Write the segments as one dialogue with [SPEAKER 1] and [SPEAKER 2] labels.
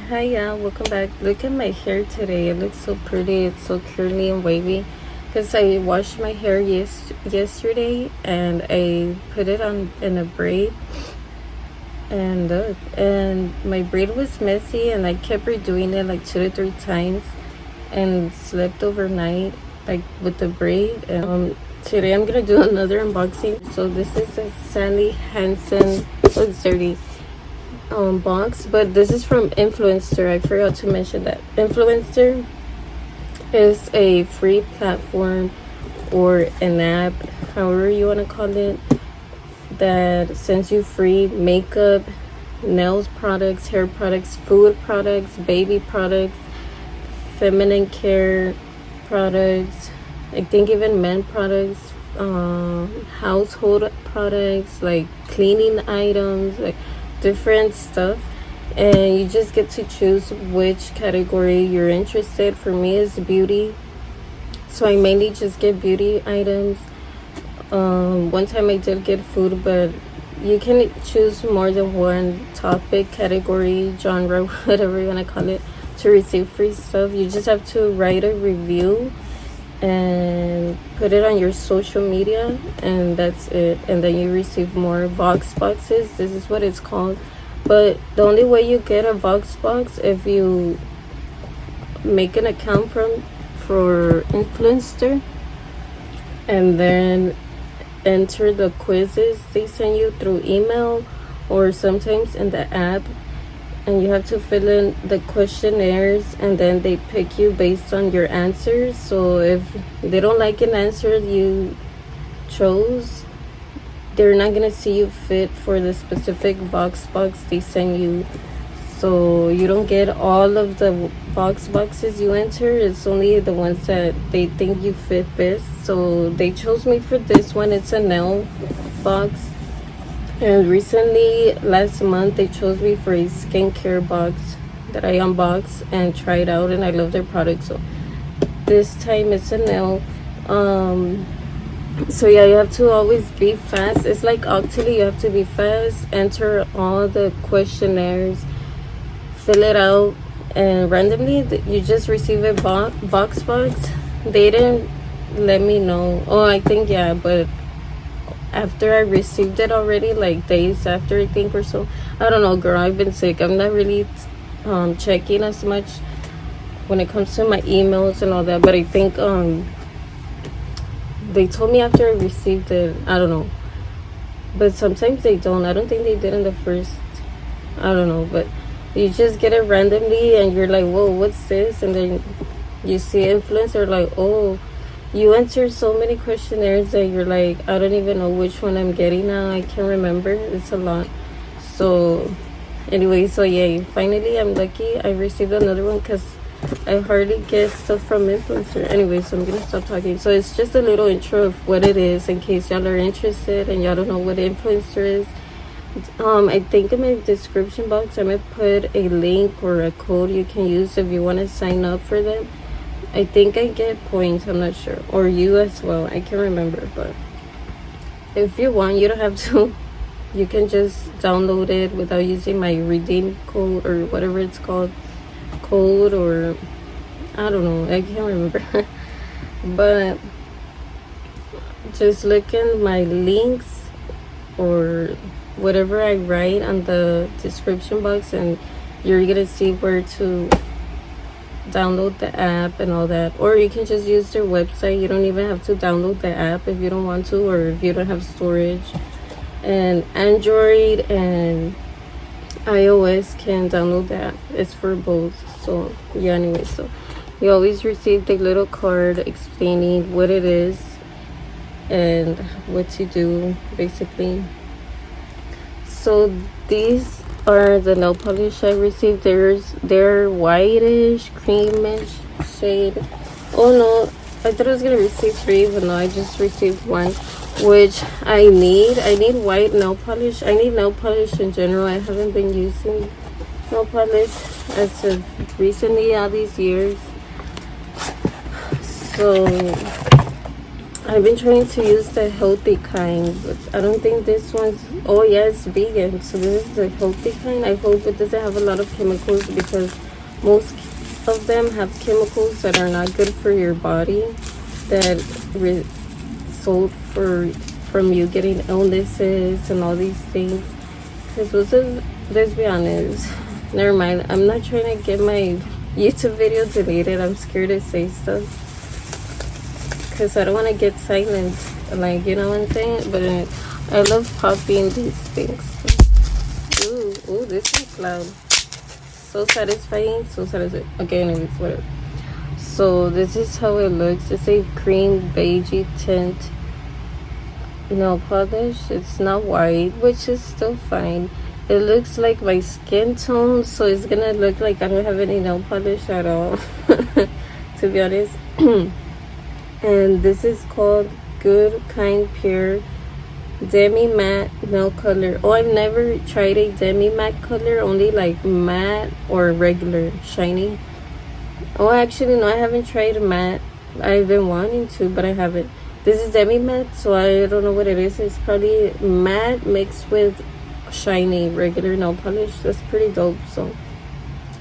[SPEAKER 1] Hi, yeah, welcome back. Look at my hair today. It looks so pretty. It's so curly and wavy because I washed my hair yesterday and I put it on in a braid. And look, and my braid was messy and I kept redoing it like 2 to 3 times and slept overnight like with the braid. And today I'm gonna do another unboxing. So this is a Sally Hansen box, but this is from Influenster. I forgot to mention that Influenster is a free platform or an app, however you want to call it, that sends you free makeup, nails products, hair products, food products, baby products, feminine care products, I think even men products, household products, like cleaning items, like different stuff, and you just get to choose which category you're interested. For me is beauty, so I mainly just get beauty items. One time I did get food, but you can choose more than one topic, category, genre, whatever you want to call it, to receive free stuff. You just have to write a review and put it on your social media, and that's it. And then you receive more Vox boxes. This is what it's called. But the only way you get a Vox box if you make an account for Influencer and then enter the quizzes they send you through email or sometimes in the app, and you have to fill in the questionnaires and then they pick you based on your answers. So if they don't like an answer you chose, they're not gonna see you fit for the specific Vox box they send you. So you don't get all of the Vox boxes you enter. It's only the ones that they think you fit best. So they chose me for this one. It's a nail box. And recently, last month, they chose me for a skincare box that I unboxed and tried out, and I love their product. So this time it's a nail. So yeah, you have to always be fast. It's like actually you have to be fast, enter all the questionnaires, fill it out, and randomly you just receive a Vox box. They didn't let me know. Oh, I think yeah, but after I received it already, like days after I think or so. I don't know, girl, I've been sick. I'm not really checking as much when it comes to my emails and all that, but I think they told me after I received it. I don't know, but sometimes they don't. I don't think they did in the first, I don't know, but you just get it randomly and you're like, whoa, what's this? And then you see influencer like, oh, you answer so many questionnaires that you're like, I don't even know which one I'm getting now. I can't remember. It's a lot. So anyway, so yeah, finally I'm lucky. I received another one because I hardly get stuff from Influencer. Anyway, so I'm gonna stop talking. So it's just a little intro of what it is in case y'all are interested and y'all don't know what Influencer is. I think in my description box I'm gonna put a link or a code you can use if you want to sign up for them. I think I get points, I'm not sure, or you as well, I can't remember. But if you want, you don't have to. You can just download it without using my redeem code or whatever it's called, code, or I don't know, I can't remember. But just look in my links or whatever I write on the description box and you're gonna see where to download the app and all that. Or you can just use their website. You don't even have to download the app if you don't want to, or if you don't have storage. And Android and iOS can download the app. It's for both. So yeah, anyway, so you always receive the little card explaining what it is and what to do basically. So these are the nail polish I received. They're whitish, creamish shade. Oh no, I thought I was gonna receive 3, but no, I just received 1, which I need. I need white nail polish. I need nail polish in general. I haven't been using nail polish as of recently, all these years. So I've been trying to use the healthy kind, but I don't think this one's, oh yeah, it's vegan, so this is the healthy kind. I hope it doesn't have a lot of chemicals, because most of them have chemicals that are not good for your body, that result from you getting illnesses and all these things. Because let's be honest, never mind, I'm not trying to get my YouTube video deleted. I'm scared to say stuff, because I don't want to get silenced, like, you know what I'm saying? But I love copying these things. Ooh, this is loud. So satisfying, so satisfying. Okay, anyways, whatever. So this is how it looks. It's a cream beigey tint nail polish. It's not white, which is still fine. It looks like my skin tone, so it's gonna look like I don't have any nail polish at all, to be honest. And this is called Good Kind Pure Demi Matte Nail Color. Oh, I've never tried a demi matte color, only like matte or regular shiny. Oh, actually no, I haven't tried matte. I've been wanting to, but I haven't. This is demi matte, so I don't know what it is. It's probably matte mixed with shiny regular nail polish. That's pretty dope. So,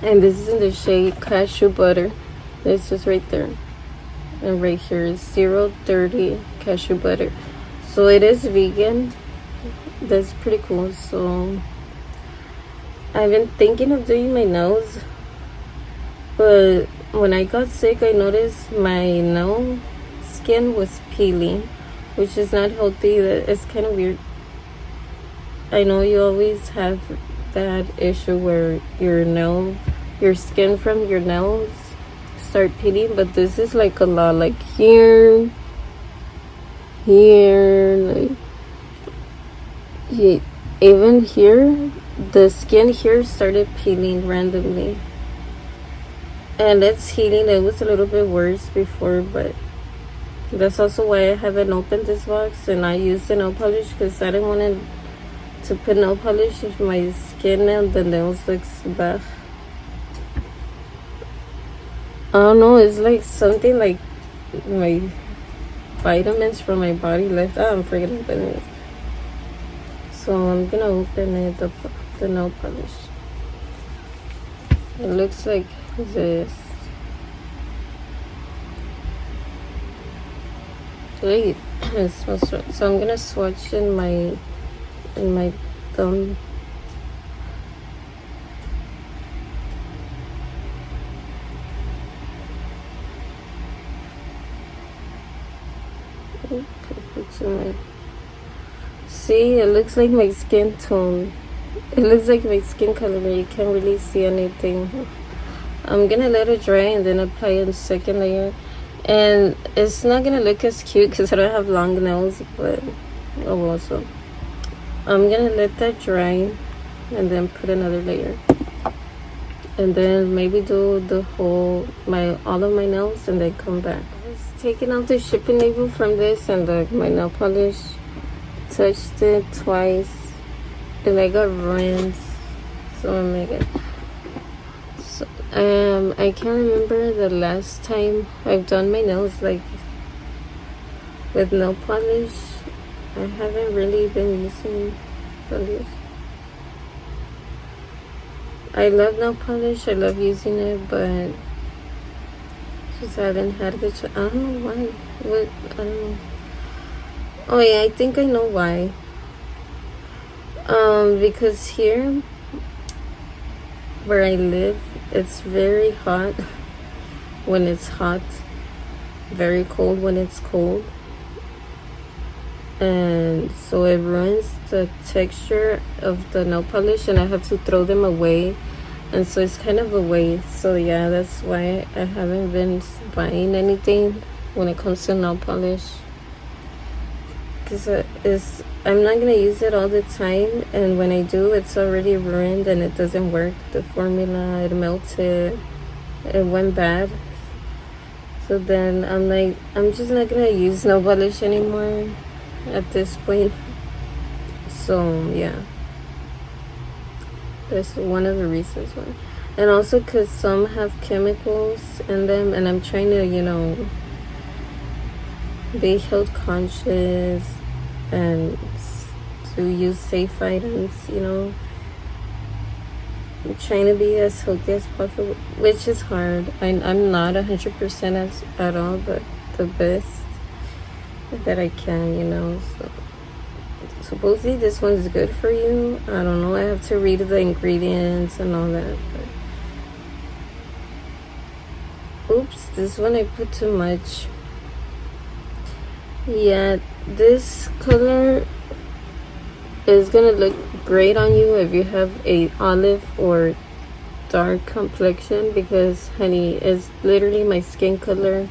[SPEAKER 1] and this is in the shade Cashew Butter. This is right there. And right here is 030 cashew butter. So it is vegan. That's pretty cool. So I've been thinking of doing my nails, but when I got sick, I noticed my nail skin was peeling, which is not healthy. It's kind of weird. I know you always have that issue where your skin from your nails start peeling, but this is like a lot, like here, like even here, the skin here started peeling randomly, and it's healing. It was a little bit worse before, but that's also why I haven't opened this box and I used the nail polish, because I didn't want to put nail polish if my skin and the nails looks bad. I don't know, it's like something like my vitamins from my body left. I'm forgetting about it. So I'm gonna open it, the nail polish. It looks like this. Wait, it smells right. So I'm gonna swatch in my thumb. See, it looks like my skin tone. It looks like my skin color, but you can't really see anything. I'm gonna let it dry and then apply a second layer. And it's not gonna look as cute because I don't have long nails, but oh well. So I'm gonna let that dry and then put another layer. And then maybe do all of my nails and then come back. I was taking out the shipping label from this, and my nail polish touched it twice and I got ruined. So oh my god. So I can't remember the last time I've done my nails like with nail polish. I haven't really been using polish. I love nail polish, I love using it, but just haven't had the chance. I don't know why. I don't know. Oh yeah, I think I know why. Because here where I live, it's very hot when it's hot, very cold when it's cold, and so it ruins the texture of the nail polish and I have to throw them away, and so it's kind of a waste. So yeah, that's why I haven't been buying anything when it comes to nail polish, because I'm not gonna use it all the time, and when I do, it's already ruined and it doesn't work. The formula, it melted, it went bad. So then I'm like, I'm just not gonna use nail polish anymore at this point. So yeah, that's one of the reasons why. And also because some have chemicals in them, and I'm trying to, be health conscious and to use safe items, you know. I'm trying to be as healthy as possible, which is hard. I'm not 100% at all, but the best that I can, you know. So supposedly this one's good for you. I don't know, I have to read the ingredients and all that, but oops, this one I put too much. Yeah, this color is gonna look great on you if you have a olive or dark complexion, because honey, it's literally my skin color.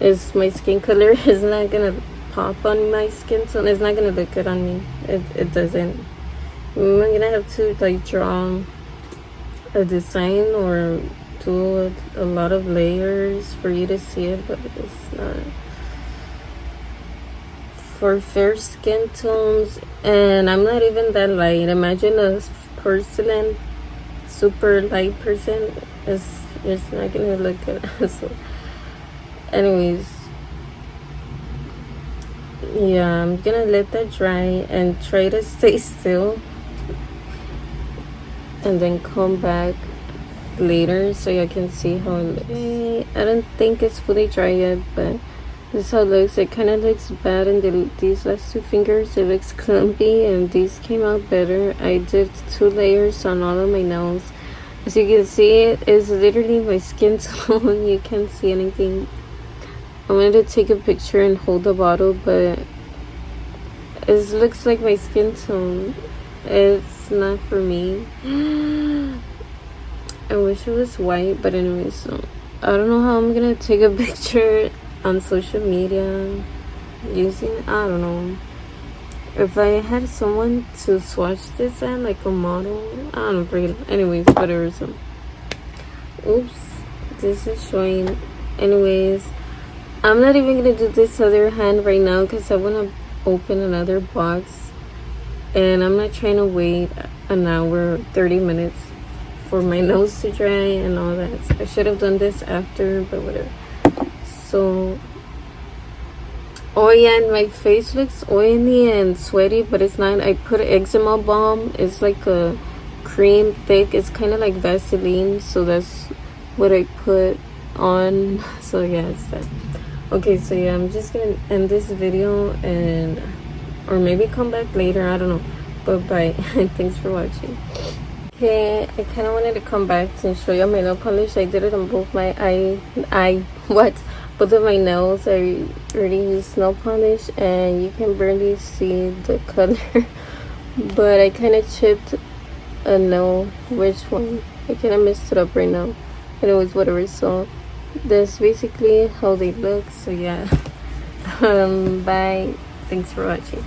[SPEAKER 1] Is my skin color is not gonna pop on my skin tone. It's not gonna look good on me. It doesn't. I'm gonna have to like draw a design or do a lot of layers for you to see it, but it's not. For fair skin tones, and I'm not even that light. Imagine a porcelain super light person. It's not gonna look good. So anyways, yeah, I'm gonna let that dry and try to stay still and then come back later so you can see how it looks. I don't think it's fully dry yet, but this is how it looks. It kind of looks bad in these last two fingers. It looks clumpy, and these came out better. I did 2 layers on all of my nails. As you can see, it is literally my skin tone. You can't see anything. I wanted to take a picture and hold the bottle, but it looks like my skin tone. It's not for me. I wish it was white, but anyways, so I don't know how I'm gonna take a picture on social media using, I don't know, if I had someone to swatch this at, like a model, I don't know, anyways, whatever. So oops, this is showing. Anyways, I'm not even gonna do this other hand right now because I want to open another box, and I'm not trying to wait an hour 30 minutes for my nose to dry and all that. So I should have done this after, but whatever. So, oh yeah, and my face looks oily and sweaty, but it's not. I put eczema balm. It's like a cream thick. It's kind of like Vaseline, so that's what I put on. So yeah, it's that. Okay, so yeah, I'm just gonna end this video, and or maybe come back later, I don't know, but bye. Thanks for watching. Okay, I kind of wanted to come back and show you my nail polish. I did it on both my both of my nails. I already used nail polish, and you can barely see the color. But I kind of chipped a nail. Which one? I kind of messed it up right now. Anyways, whatever. So that's basically how they look. So yeah, bye. Thanks for watching.